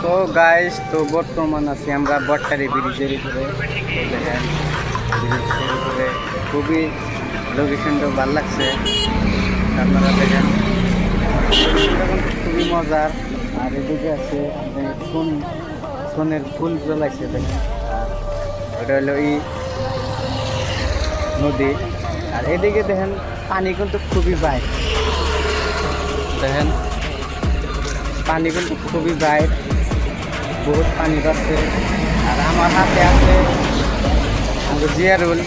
তো গাইস, তো বর্তমান আছি আমরা বট্টারি ব্রিজের উপরে। তো দেখেন ব্রিজের উপরে খুবই লোকেশনটা ভালো লাগছে। আপনারা দেখেন লোকেশনটা কিন্তু খুবই মজার। আর এদিকে আছে সোনের ফুল জ্বলাইছে দেখেন। আর ওটা হলো নদী। আর এদিকে দেখেন পানি কিন্তু খুবই বাইর, দেখেন পানি কিন্তু খুবই বাইর, বহুত পানি পাচ্ছে। আর আমার হাতে আছে আমাদের জিয়ারুল,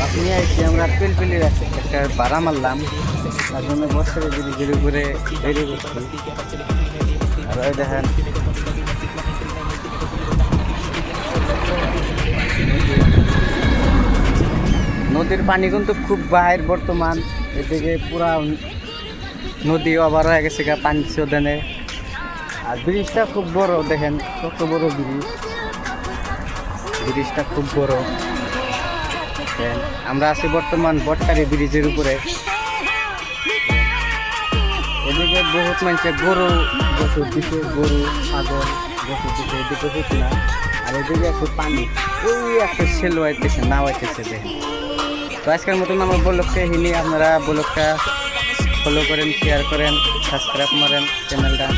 আপনি আইসি আমরা পিলপিলির একটা ভাড়া মারলাম, তার জন্য বছরে ধীরে ধীরে করে বেরিয়ে করছি। আর ওই দেখেন নদীর পানি কিন্তু খুব বাইর বর্তমান। এদিকে পুরা নদী ওভার হয়ে গেছে পানি চোদানে। আর ব্রিজটা খুব বড়, দেখেন কত বড় ব্রিজটা খুব বড়। আমরা আছি বর্তমান বট্টারি ব্রিজের উপরে। এদিকে বহুত মানুষের গরু বছর দিকে, গরু ছাগল বছর দিকে, এদিকে হচ্ছে না। আর এদিকে একটু পানি, ওই একটা সেলো আইতেছে, নাও আইতেছে দেখেন। তো আজকের মতন আমার ব্লগটা হিনি, আপনারা ব্লগটা ফলো করেন, শেয়ার করেন, সাবস্ক্রাইব করেন চ্যানেলটা।